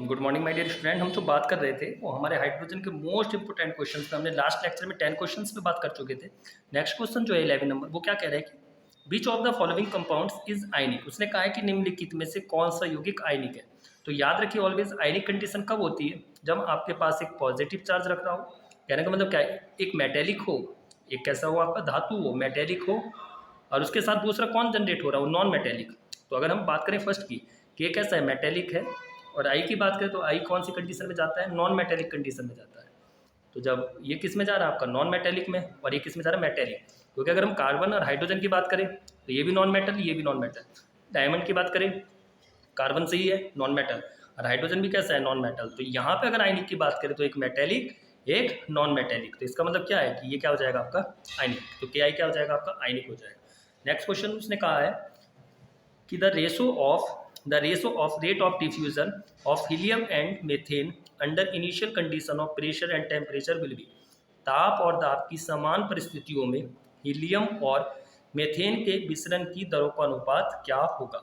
Good morning my dear student. हम जो बात कर रहे थे वो हमारे हाइड्रोजन के मोस्ट इंपोर्टेंट क्वेश्चन पे हमने लास्ट लेक्चर में 10 क्वेश्चंस पे बात कर चुके थे। नेक्स्ट क्वेश्चन जो है 11 नंबर, वो क्या कह रहा है कि which of the following compounds is ionic. उसने कहा है कि निम्नलिखित में से कौन सा यौगिक आयनिक है। तो याद रखिए ऑलवेज आयनिक कंडीशन कब होती है, जब आपके पास एक पॉजिटिव चार्ज रख रहा हो। कहने का मतलब क्या है, एक मेटेलिक हो, एक कैसा हो आपका धातु हो, मेटेलिक हो, और उसके साथ दूसरा कौन जनरेट हो रहा हो, नॉन मेटेलिक। तो अगर हम बात करें फर्स्ट की कि ये कैसा है, मेटेलिक है, और आई की बात करें तो आई कौन सी कंडीशन में जाता है, नॉन मेटेलिक कंडीशन में जाता है। तो जब ये किस में जा रहा है आपका, नॉन मेटेलिक में, और ये किस में जा रहा है, मेटेलिक। क्योंकि अगर हम कार्बन और हाइड्रोजन की बात करें तो ये भी नॉन मेटल, ये भी नॉन मेटल। डायमंड की बात करें, कार्बन सही है, नॉन मेटल, और हाइड्रोजन भी कैसा है, नॉन मेटल। तो यहाँ पे अगर आयनिक की बात करें तो एक मेटेलिक, एक नॉन मेटेलिक। तो इसका मतलब क्या है कि ये क्या हो जाएगा आपका आयनिक। तो के आई क्या हो जाएगा आपका आयनिक हो जाएगा। नेक्स्ट क्वेश्चन उसने कहा है कि the ratio of rate of diffusion of helium and methane under initial condition of pressure and temperature will be. ताप और दाब की समान परिस्थितियों में हीलियम और मीथेन के मिश्रण की दरों का अनुपात क्या होगा।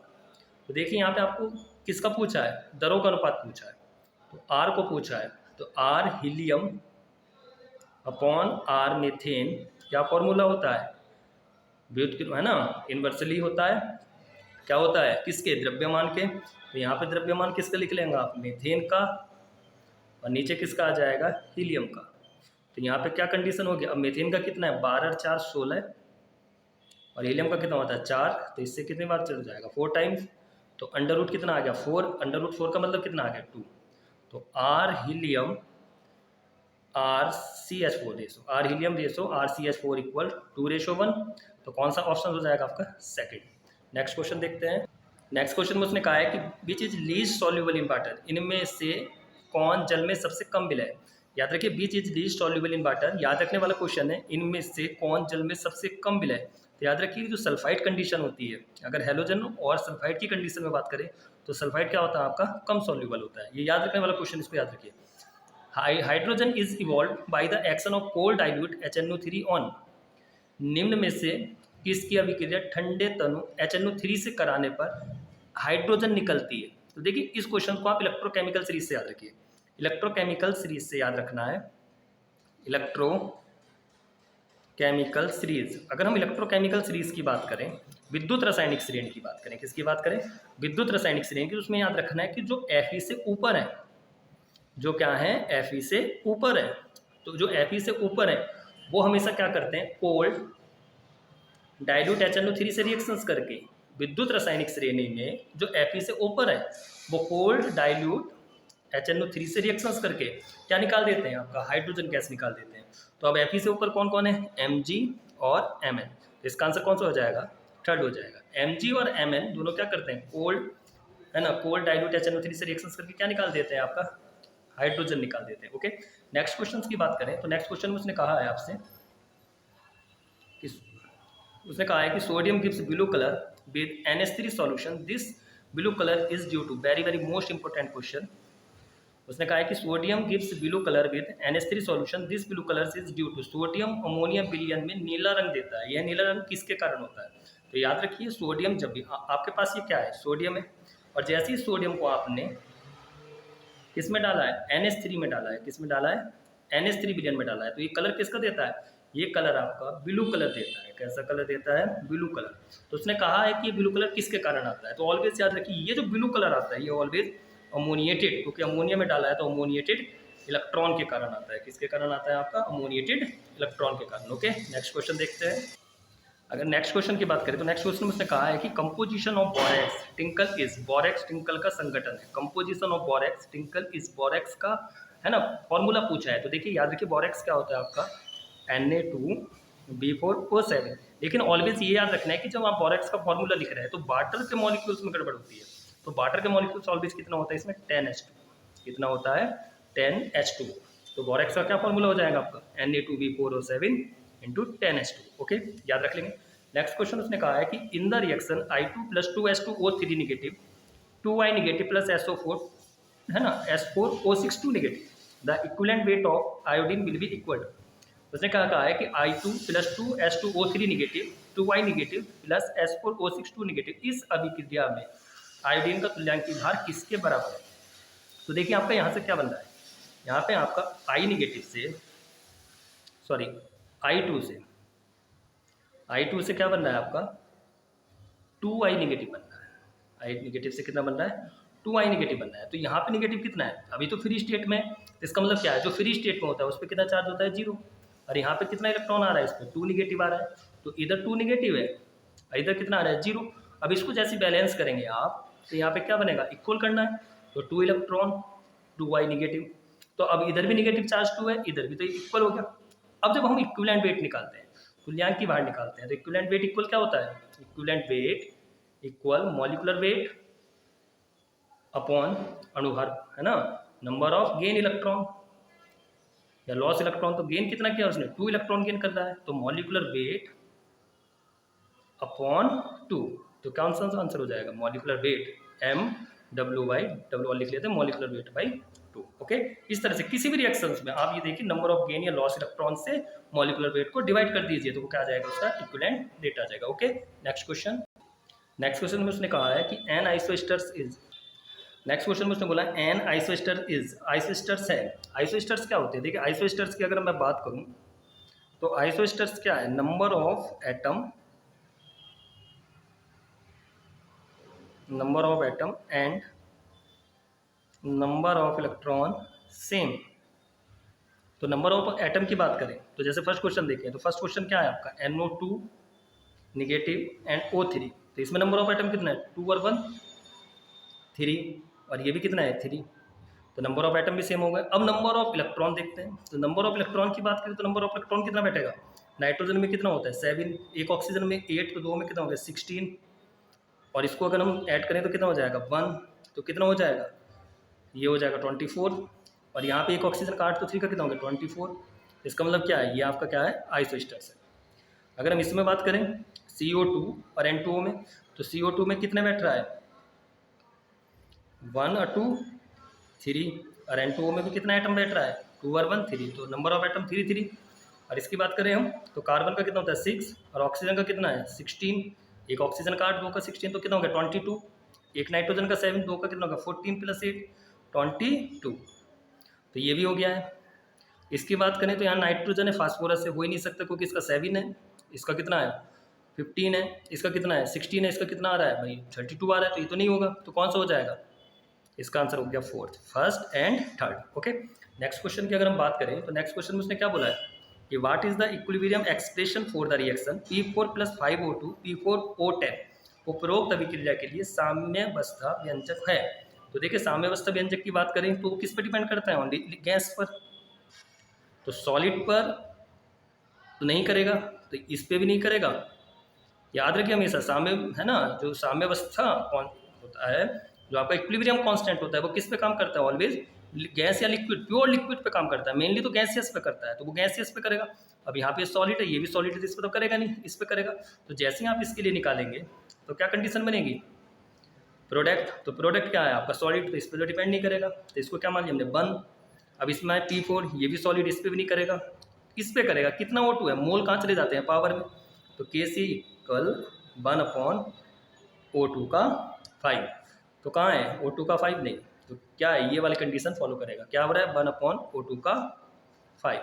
तो देखिए यहाँ पे आपको किसका पूछा है, दरों का अनुपात पूछा है। तो आर को पूछा है, तो r helium upon r methane क्या फॉर्मूला होता है, व्युत्क्रम है ना, इन्वर्सली होता है। क्या होता है, किसके, द्रव्यमान के। तो यहाँ पे द्रव्यमान किसका लिख लेंगे आप, मीथेन का, और नीचे किसका आ जाएगा, हीलियम का। तो यहाँ पे क्या कंडीशन हो गया, अब मीथेन का कितना है, 12 और 4 16, और हीलियम का कितना होता है 4। तो इससे कितनी बार चल जाएगा, 4 टाइम्स। तो अंडर रूट कितना आ गया 4, अंडर रूट 4 का मतलब कितना आ गया 2। तो r helium r C H four ratio, r helium ratio r C H four equal 2:1। तो कौन सा ऑप्शन हो जाएगा आपका, सेकंड। नेक्स्ट क्वेश्चन देखते हैं। नेक्स्ट क्वेश्चन में उसने कहा है कि which is least soluble in water, इनमें से कौन जल में सबसे कम विलय है। याद रखिए which is least soluble in water, याद रखने वाला क्वेश्चन है, इनमें से कौन जल में सबसे कम विलय है। तो याद रखिए जो सल्फाइड कंडीशन होती है, अगर हेलोजन और सल्फाइड की कंडीशन में बात करें तो सल्फाइड क्या होता है आपका, कम सॉल्युबल होता है। ये याद रखने वाला क्वेश्चन, इसको याद रखिए। Hydrogen is evolve by the action of cold dilute HNO3 on. निम्न में से किसकी अभिक्रिया ठंडे तनु HNO3 से कराने पर हाइड्रोजन निकलती है। तो देखिए इस क्वेश्चन को आप इलेक्ट्रोकेमिकल सीरीज से याद रखिए, इलेक्ट्रोकेमिकल सीरीज से याद रखना है, इलेक्ट्रोकेमिकल सीरीज। अगर हम इलेक्ट्रोकेमिकल सीरीज की बात करें, विद्युत रासायनिक श्रेणी की बात करें, किसकी बात करें, विद्युत रासायनिक श्रेणी की, उसमें याद रखना है कि जो Fe से ऊपर है, जो क्या है, Fe से ऊपर है। तो जो Fe से ऊपर है वो हमेशा क्या करते हैं, कोल्ड डाइल्यूट HNO3 से रिएक्शंस करके विद्युत रासायनिक श्रेणी में जो Fe से ऊपर है वो कोल्ड डाइल्यूट HNO3 से रिएक्शंस करके क्या निकाल देते हैं, आपका हाइड्रोजन गैस निकाल देते हैं। तो अब Fe से ऊपर कौन कौन है, Mg और Mn। तो इसका आंसर कौन सा हो जाएगा, थर्ड हो जाएगा। Mg और Mn दोनों क्या करते हैं, कोल्ड है ना, कोल्ड डाइल्यूट HNO3 से रिएक्शंस करके क्या निकाल देते हैं, आपका हाइड्रोजन निकाल देते हैं। ओके, नेक्स्ट क्वेश्चन की बात करें तो नेक्स्ट क्वेश्चन में उसने कहा है आपसे कि उसने कहा है कि sodium gives blue colour with NH3 solution, this blue colour is due to, very very most important question. उसने कहा है कि sodium gives blue colour with NH3 solution, this blue colour is due to, sodium ammonia विलयन में नीला रंग देता है। यह नीला रंग किसके कारण होता है। तो याद रखिए सोडियम, जब भी आपके पास ये क्या है, सोडियम है, और जैसे ही सोडियम को आपने किसमें डाला है, NH3 में डाला है, किसमें डाला है, NH3 विलयन में डाला है। तो ये कलर किसका देता है, ये कलर आपका ब्लू कलर देता है। कैसा कलर देता है, ब्लू कलर। तो उसने कहा है कि ये ब्लू कलर किसके कारण आता है। तो ऑलवेज याद रखिए ये जो ब्लू कलर आता है ये ऑलवेज अमोनिएटेड, क्योंकि अमोनिया में डाला है तो अमोनिएटेड इलेक्ट्रॉन के कारण आता है। किसके कारण आता है, आपका अमोनिएटेड इलेक्ट्रॉन के कारण। ओके, नेक्स्ट क्वेश्चन देखते हैं। अगर नेक्स्ट क्वेश्चन की बात करें तो नेक्स्ट क्वेश्चन में उसने कहा है कि composition of borax tinkle is, borax tinkle का संगठन है, composition of borax tinkle is, borax का है ना फॉर्मूला पूछा है। तो देखिए याद रखिए बोरेक्स क्या होता है आपका, Na2B4O7। लेकिन ऑलवेज ये याद रखना है कि जब आप बोरेक्स का फॉर्मूला लिख रहे हैं तो वाटर के मॉलिक्यूल्स में गड़बड़ होती है। तो वाटर के मॉलिक्यूल्स ऑलवेज कितना होता है इसमें, 10H2, कितना होता है 10H2। तो बोरेक्स का क्या फॉर्मूला हो जाएगा आपका, Na2B4O7 इंटू 10H2। ओके, याद रख लेंगे। नेक्स्ट क्वेश्चन उसने कहा है कि in the reaction I2 + 2H2O3 negative 2Y negative plus SO4 है ना S4O6 2 negative, the equivalent weight of iodine will be equal. उसने कहा है कि I2 + 2H2O3 negative 2Y negative plus S4O6 2 negative, इस अभिक्रिया में आयोडीन का तुल्यांकीय भार किसके बराबर है। तो देखिए आपका यहाँ से क्या बन रहा है, यहाँ पे आपका आई निगेटिव से, सॉरी आई टू से क्या बन रहा है आपका 2i निगेटिव बन रहा है। आई निगेटिव से कितना बन रहा है 2i निगेटिव बन रहा है। तो यहाँ पे निगेटिव कितना है, अभी तो फ्री स्टेट में, तो इसका मतलब क्या है, जो फ्री स्टेट में होता है उस पर कितना चार्ज होता है 0, और यहाँ पे कितना इलेक्ट्रॉन आ रहा है, इस पर 2 निगेटिव आ रहा है। तो इधर 2 निगेटिव है, इधर कितना आ रहा है 0। अब इसको जैसे बैलेंस करेंगे आप, तो यहाँ पे क्या बनेगा, इक्वल करना है, तो 2 इलेक्ट्रॉन 2i निगेटिव। तो अब इधर भी निगेटिव चार्ज 2 है, इधर भी, तो इक्वल हो गया। अब जब हम इक्विवेलेंट वेट निकालते हैं, तुल्यांक की बाहर निकालते हैं, तो इक्विवेलेंट वेट इक्वल क्या होता है, equivalent weight equal molecular weight upon अणुभार, है ना, नंबर ऑफ गेन इलेक्ट्रॉन या लॉस इलेक्ट्रॉन। तो गेन कितना किया उसने, 2 इलेक्ट्रॉन गेन कर रहा है, तो मॉलिक्यूलर वेट अपॉन 2, तो कौन सा आंसर हो जाएगा, मॉलिक्यूलर वेट MW/W लिख लेते हैं, मॉलिक्यूलर वेट बाई 2। ओके, इस तरह से किसी भी रिएक्शंस में आप ये देखिए नंबर ऑफ गेन या लॉस इलेक्ट्रॉन से मॉलिक्यूलर वेट को डिवाइड कर दीजिए, तो वो क्या आ जाएगा, उसका इक्विवेलेंट वेट आ जाएगा। ओके, नेक्स्ट क्वेश्चन में उसने कहा है कि एन आइसोएस्टर्स इज, नेक्स्ट क्वेश्चन में उसने बोला एन आइसोएस्टर इज, आइसोएस्टर्स है, आइसोएस्टर्स क्या होते हैं। देखिए आइसोएस्टर्स की अगर मैं बात करूं तो आइसोएस्टर्स क्या है, number of atom and number of electron same. तो नंबर ऑफ एटम की बात करें तो जैसे फर्स्ट क्वेश्चन देखें, तो फर्स्ट क्वेश्चन क्या है आपका, NO2 निगेटिव एंड O3, तो इसमें नंबर ऑफ एटम कितना है 2 और 1 3, और ये भी कितना है 3, तो नंबर ऑफ एटम भी सेम हो गए। अब नंबर ऑफ इलेक्ट्रॉन देखते हैं, तो नंबर ऑफ इलेक्ट्रॉन की बात करें तो नंबर ऑफ इलेक्ट्रॉन कितना बैठेगा, नाइट्रोजन में कितना होता है 7, एक ऑक्सीजन में 8, तो 2 में कितना हो गया 16, और इसको अगर हम ऐड करें तो कितना हो जाएगा 1, तो कितना हो जाएगा, ये हो जाएगा 24, और यहाँ पे एक ऑक्सीजन का 8 तो 3 का कितना हो गया 24। इसका मतलब क्या है, ये आपका क्या है आइसोएस्टर्स है। अगर हम इसमें बात करें CO2 और N2O में, तो CO2 में कितने बैठ रहा है 1 और 2 3, और N2O में भी कितना एटम बैठ रहा है 2 और 1 3, तो नंबर ऑफ एटम 3 3। और इसकी बात करें हम तो कार्बन का कितना होता है 6, और ऑक्सीजन का कितना है 16, एक ऑक्सीजन का 8 2 का 16, तो कितना हो गया 22, एक नाइट्रोजन का 7 2 का कितना होगा 14 + 8 22, तो ये भी हो गया है। इसकी बात करें तो यहाँ नाइट्रोजन है, फास्फोरस से हो ही नहीं सकता क्योंकि इसका 7 है, इसका कितना है 15 है, इसका कितना है 16 है, इसका कितना आ रहा है भाई 32 आ रहा है, तो ये तो नहीं होगा, तो कौन सा हो जाएगा, इसका आंसर हो गया 4th, first and third. Okay, next question की अगर हम बात करें तो नेक्स्ट क्वेश्चन में उसने क्या बोला है कि what is the equilibrium expression for the reaction P4 + 5O2 P4O10 उपरोक्त अभिक्रिया के लिए साम्यावस्था व्यंजक है। तो देखिए साम्यावस्था व्यंजक की बात करें तो किस पर डिपेंड करता है, ओनली गैस पर, तो सॉलिड पर तो नहीं करेगा, तो इस पे भी नहीं करेगा। याद रखिए हमेशा साम्य है ना, जो साम्यावस्था कौन होता है, जो आपका इक्विलिब्रियम कांस्टेंट होता है वो किस पे काम करता है, ऑलवेज गैस या लिक्विड, प्योर लिक्विड पे काम करता है, मेनली तो गैसियस पे करता है, तो वो गैसियस पे करेगा। अब यहाँ पे सॉलिड है, ये भी सॉलिड है, तो इस पर तो करेगा नहीं, इस पे करेगा। तो जैसे ही आप इसके लिए निकालेंगे तो क्या कंडीशन बनेगी, प्रोडक्ट, तो प्रोडक्ट क्या है आपका सॉलिड, तो इस पर तो डिपेंड नहीं करेगा, तो इसको क्या मान लिया हमने 1। अब इसमें P4, ये भी सॉलिड, इस पर भी नहीं करेगा, इस पे करेगा, कितना O2 है, मोल कहाँ चले जाते हैं पावर में, तो Kc = 1/O2 का 5, तो कहाँ है O2 का 5 नहीं, तो क्या है ये वाली कंडीशन फॉलो करेगा, क्या हो रहा है 1/O2 का 5,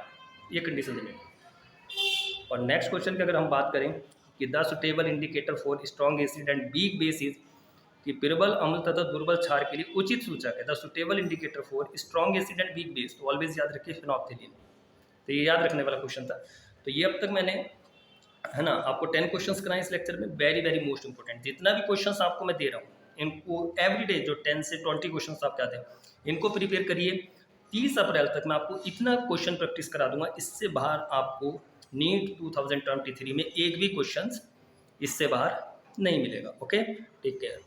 ये कंडीशन बनेगी। और नेक्स्ट क्वेश्चन की अगर हम बात करें कि the suitable indicator for strong acid and weak base is, कि प्रबल अम्ल तथा दुर्बल क्षार के लिए उचित सूचक है the suitable indicator for strong acid and weak base, तो ऑलवेज याद रखिए फिनोप्थिलीन, तो ये याद रखने वाला क्वेश्चन था। तो ये अब तक मैंने है ना आपको 10 क्वेश्चंस कराए इस लेक्चर में, वेरी वेरी मोस्ट इंपॉर्टेंट, जितना भी क्वेश्चंस आपको मैं दे रहा हूँ इनको एवरीडे जो 10 से 20 क्वेश्चंस आपके आते हैं इनको प्रिपेयर करिए। 30 अप्रैल तक मैं आपको इतना क्वेश्चन प्रैक्टिस करा दूंगा, इससे बाहर आपको नीट 2023 में एक भी क्वेश्चन इससे बाहर नहीं मिलेगा। Okay, take care.